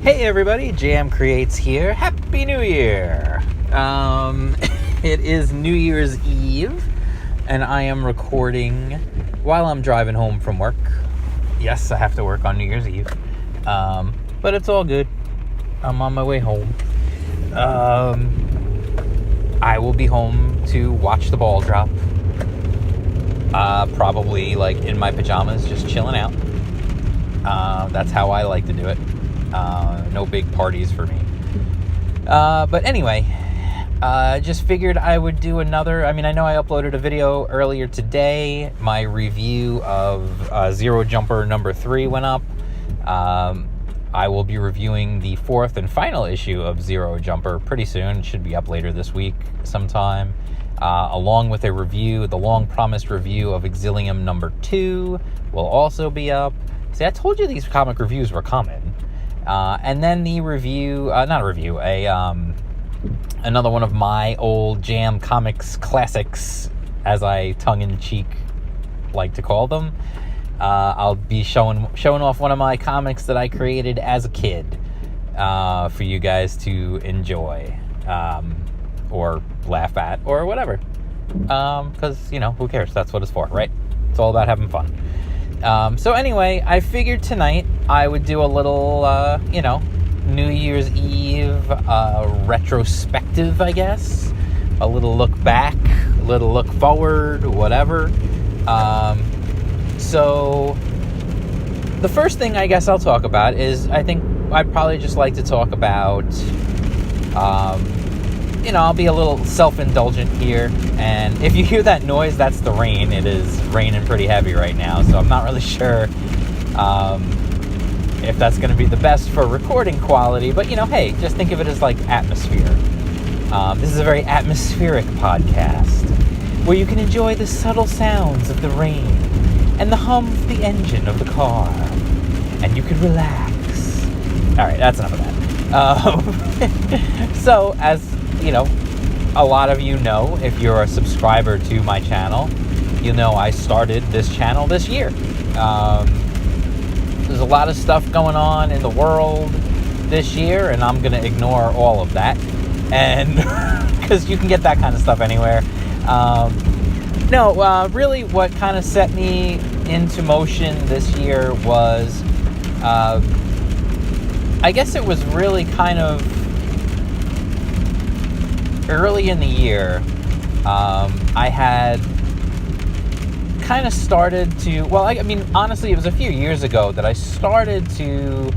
Hey everybody, Jam Creates here. Happy New Year! It is New Year's Eve, and I am recording while I'm driving home from work. Yes, I have to work on New Year's Eve, but it's all good. I'm on my way home. I will be home to watch the ball drop. Probably like in my pajamas, just chilling out. That's how I like to do it. No big parties for me. But anyway, just figured I would do another. I know I uploaded a video earlier today. My review of Zero Jumper number 3 went up. I will be reviewing the 4th and final issue of Zero Jumper pretty soon. It should be up later this week sometime. Along with a review, the long-promised review of Exilium number 2 will also be up. See, I told you these comic reviews were coming. And then the review, another one of my old Jam Comics classics, as I tongue-in-cheek like to call them. I'll be showing off one of my comics that I created as a kid, for you guys to enjoy, or laugh at, or whatever. 'Cause, who cares? That's what it's for, right? It's all about having fun. So anyway, I figured tonight I would do a little, New Year's Eve retrospective, I guess. A little look back, a little look forward, whatever. So the first thing I guess I'll talk about is, I think I'd probably just like to talk about, I'll be a little self-indulgent here, and if you hear that noise, that's the rain. It is raining pretty heavy right now, so I'm not really sure if that's going to be the best for recording quality, but, hey, just think of it as, like, atmosphere. This is a very atmospheric podcast, where you can enjoy the subtle sounds of the rain and the hum of the engine of the car, and you can relax. All right, that's enough of that. So, as a lot of you know, if you're a subscriber to my channel, I started this channel this year. There's a lot of stuff going on in the world this year, and I'm going to ignore all of that, and because you can get that kind of stuff anywhere. Really what kind of set me into motion this year was, I guess it was really kind of early in the year. I had kind of started to, honestly, it was a few years ago that I started to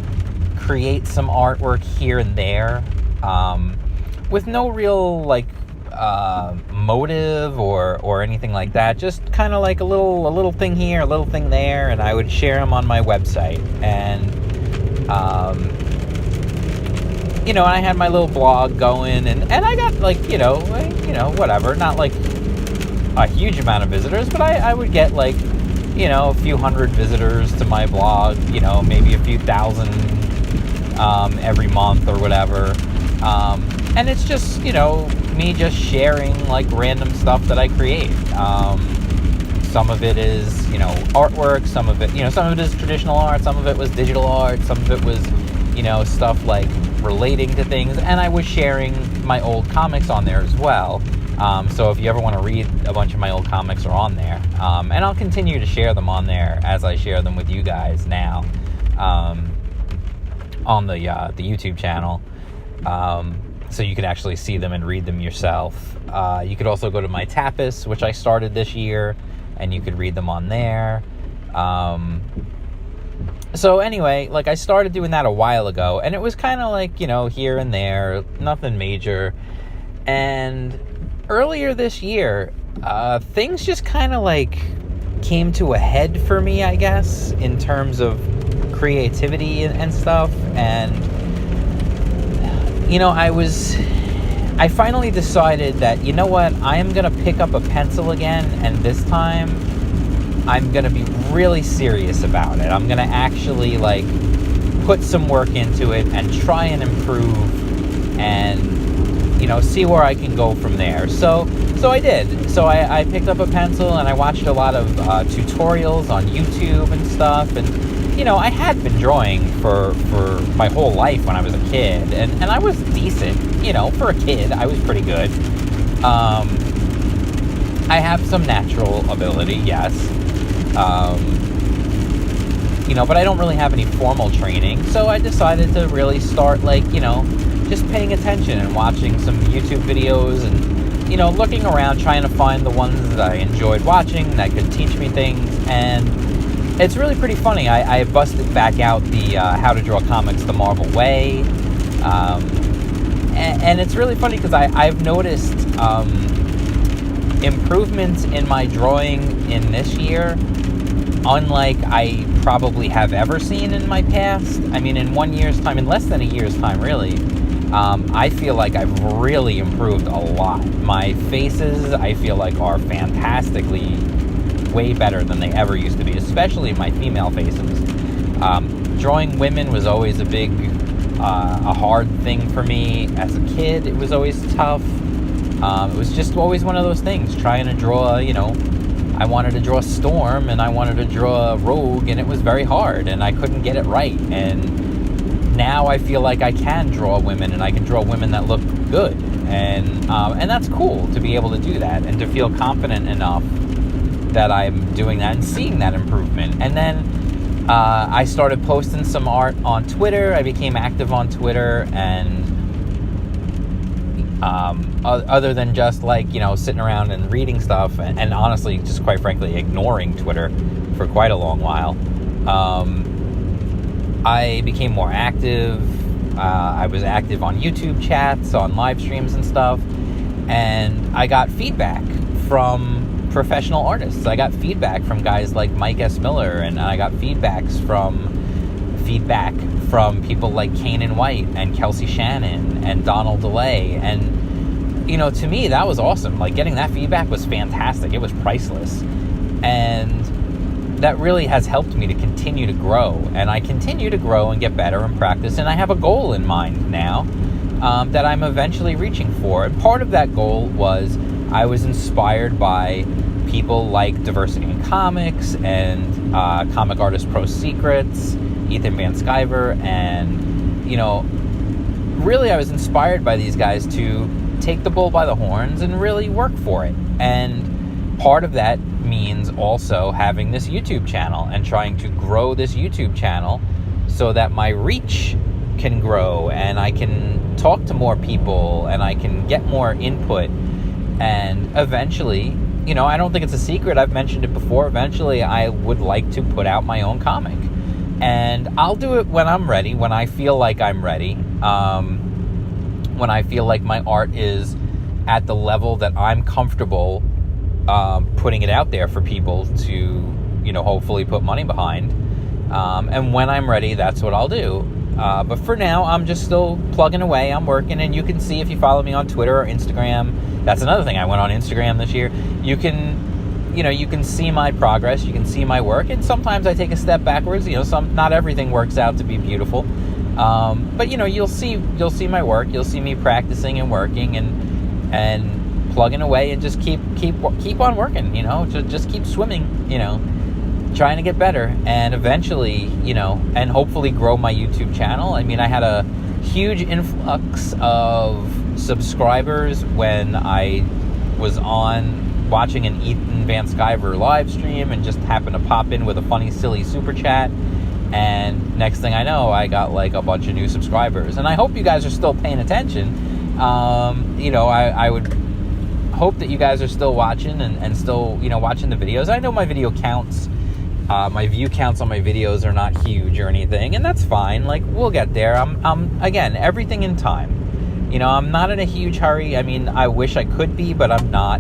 create some artwork here and there, with no real, motive or anything like that. Just kind of like a little thing here, a little thing there, and I would share them on my website. And, I had my little blog going, and I got, whatever, not like a huge amount of visitors, but I would get, a few hundred visitors to my blog, maybe a few thousand every month or whatever. And it's just, me just sharing, random stuff that I create. Some of it is, artwork, some of it is traditional art, some of it was digital art, some of it was, stuff relating to things, and I was sharing my old comics on there as well. So if you ever want to read a bunch of my old comics, are on there. And I'll continue to share them on there as I share them with you guys now, on the YouTube channel. So you can actually see them and read them yourself. You could also go to my Tapas, which I started this year, and you could read them on there. So anyway, I started doing that a while ago, and it was kind of here and there, nothing major. And earlier this year, things just kind of came to a head for me, I guess, in terms of creativity and stuff. And I finally decided that, I am going to pick up a pencil again, and this time I'm going to be really serious about it. I'm going to actually, put some work into it and try and improve and, see where I can go from there. So I did. So I picked up a pencil, and I watched a lot of tutorials on YouTube and stuff, and I had been drawing for my whole life when I was a kid, and I was decent, for a kid. I was pretty good. I have some natural ability, yes. But I don't really have any formal training, so I decided to really start, just paying attention and watching some YouTube videos and, looking around, trying to find the ones that I enjoyed watching that could teach me things. And it's really pretty funny. I busted back out the How to Draw Comics the Marvel Way. And it's really funny because I've noticed improvements in my drawing in this year, unlike I probably have ever seen in my past. I mean, in 1 year's time, in less than a year's time, really, I feel like I've really improved a lot. My faces, I feel like, are fantastically way better than they ever used to be, especially my female faces. Drawing women was always a hard thing for me. As a kid, it was always tough. It was just always one of those things, trying to draw, I wanted to draw Storm and I wanted to draw Rogue, and it was very hard, and I couldn't get it right. And now I feel like I can draw women, and I can draw women that look good. And that's cool to be able to do that and to feel confident enough that I'm doing that and seeing that improvement. And then I started posting some art on Twitter. I became active on Twitter, and other than just sitting around and reading stuff and honestly, just quite frankly, ignoring Twitter for quite a long while, I became more active. I was active on YouTube chats, on live streams and stuff, and I got feedback from professional artists. I got feedback from guys like Mike S. Miller, and I got feedback from people like Kanan White and Kelsey Shannon and Donald DeLay. And to me, that was awesome. Getting that feedback was fantastic. It was priceless, and that really has helped me to continue to grow. And I continue to grow and get better and practice, and I have a goal in mind now that I'm eventually reaching for. And part of that goal was I was inspired by people like Diversity in Comics and Comic Artist Pro Secrets, Ethan Van Sciver, and really I was inspired by these guys to take the bull by the horns and really work for it. And part of that means also having this YouTube channel and trying to grow this YouTube channel so that my reach can grow and I can talk to more people and I can get more input. And eventually, I don't think it's a secret, I've mentioned it before, eventually I would like to put out my own comic. And I'll do it when I'm ready, when I feel like I'm ready, when I feel like my art is at the level that I'm comfortable putting it out there for people to, hopefully put money behind. And when I'm ready, that's what I'll do. But for now, I'm just still plugging away. I'm working, and you can see if you follow me on Twitter or Instagram. That's another thing. I went on Instagram this year. You can see my progress. You can see my work, and sometimes I take a step backwards. Not everything works out to be beautiful. But you'll see my work. You'll see me practicing and working and plugging away, and just keep on working. Just keep swimming. Trying to get better, and eventually, and hopefully grow my YouTube channel. I mean, I had a huge influx of subscribers when I was on watching an Ethan Van Sciver live stream and just happened to pop in with a funny, silly super chat. And next thing I know, I got a bunch of new subscribers. And I hope you guys are still paying attention. I would hope that you guys are still watching and still, watching the videos. I know my video counts. My view counts on my videos are not huge or anything, and that's fine. We'll get there. I'm again, everything in time. I'm not in a huge hurry. I mean, I wish I could be, but I'm not.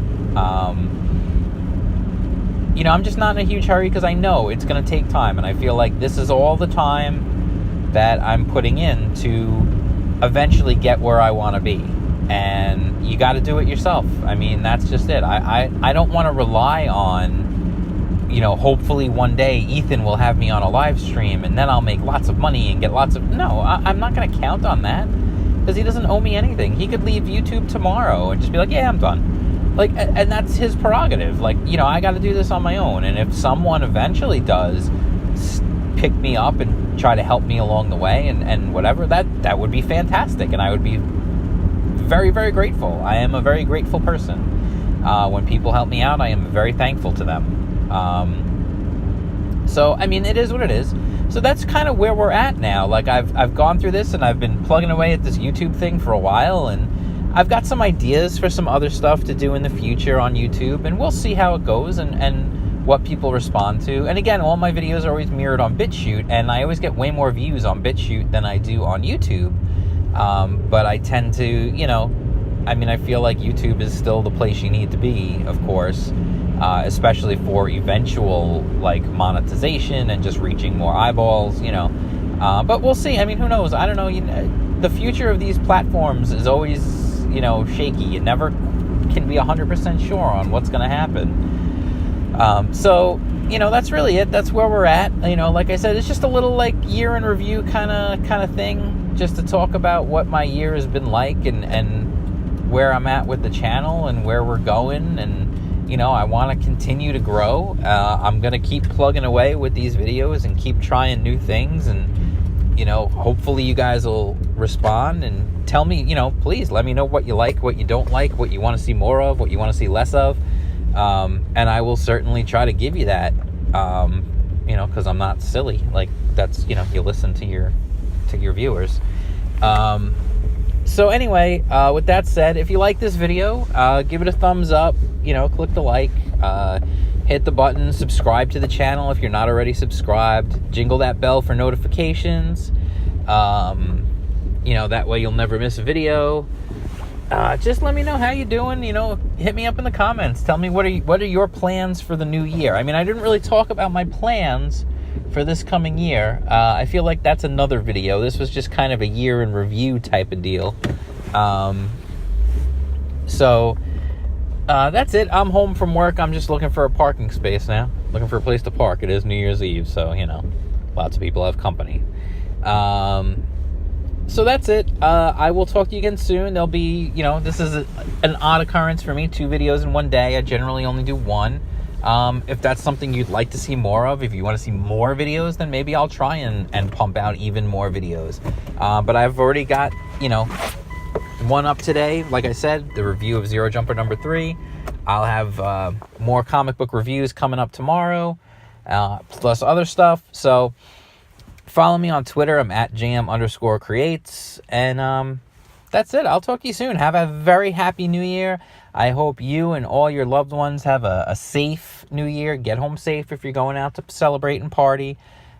I'm just not in a huge hurry because I know it's going to take time, and I feel like this is all the time that I'm putting in to eventually get where I want to be. And you got to do it yourself. I mean, that's just it. I don't want to rely on, hopefully one day Ethan will have me on a live stream and then I'll make lots of money and get lots of... No, I'm not going to count on that because he doesn't owe me anything. He could leave YouTube tomorrow and just be like, yeah, I'm done. And that's his prerogative. I got to do this on my own. And if someone eventually does pick me up and try to help me along the way and whatever, that would be fantastic. And I would be very, very grateful. I am a very grateful person. When people help me out, I am very thankful to them. So, I mean, it is what it is. So that's kind of where we're at now. Like, I've gone through this, and I've been plugging away at this YouTube thing for a while, and I've got some ideas for some other stuff to do in the future on YouTube, and we'll see how it goes and what people respond to. And again, all my videos are always mirrored on BitChute, and I always get way more views on BitChute than I do on YouTube. But I tend to, you know, I mean, I feel like YouTube is still the place you need to be, of course, especially for eventual, like, monetization and just reaching more eyeballs, you know. But we'll see. I mean, who knows? I don't know. The future of these platforms is always, you know, shaky. You never can be 100% sure on what's going to happen. So, you know, that's really it. That's where we're at. You know, like I said, it's just a little, like, year in review kind of thing, just to talk about what my year has been like and where I'm at with the channel and where we're going. And, you know, I want to continue to grow. I'm going to keep plugging away with these videos and keep trying new things. And, you know, hopefully you guys will respond and tell me, you know, please let me know what you like, what you don't like, what you want to see more of, what you want to see less of. And I will certainly try to give you that, you know, because I'm not silly. Like, that's, you know, you listen to your viewers. So anyway, with that said, if you like this video, give it a thumbs up, you know, click the like, hit the button, subscribe to the channel if you're not already subscribed, jingle that bell for notifications, you know, that way you'll never miss a video. Just let me know how you're doing, you know, hit me up in the comments, tell me what are your plans for the new year. I mean, I didn't really talk about my plans for this coming year. I feel like that's another video. This was just kind of a year in review type of deal. So that's it. I'm home from work. I'm just looking for a parking space now. Looking for a place to park. It is New Year's Eve, so, you know, lots of people have company. So that's it. I will talk to you again soon. There'll be, you know, this is an odd occurrence for me, 2 videos in one day. I generally only do 1. If that's something you'd like to see more of, if you want to see more videos, then maybe I'll try and pump out even more videos. But I've already got, you know, 1 up today. Like I said, the review of Zero Jumper number 3. I'll have more comic book reviews coming up tomorrow, plus other stuff. So follow me on Twitter. I'm at jam_creates. And that's it. I'll talk to you soon. Have a very happy New Year. I hope you and all your loved ones have a safe New Year. Get home safe if you're going out to celebrate and party.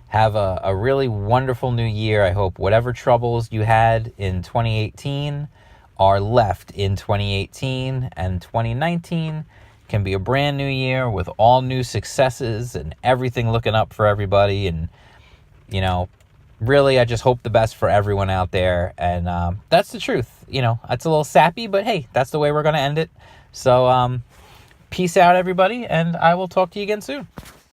Have a really wonderful New Year. I hope whatever troubles you had in 2018 are left in 2018, and 2019 can be a brand new year with all new successes and everything looking up for everybody. And, you know, really, I just hope the best for everyone out there. And that's the truth. You know, it's a little sappy, but hey, that's the way we're going to end it. So peace out, everybody, and I will talk to you again soon.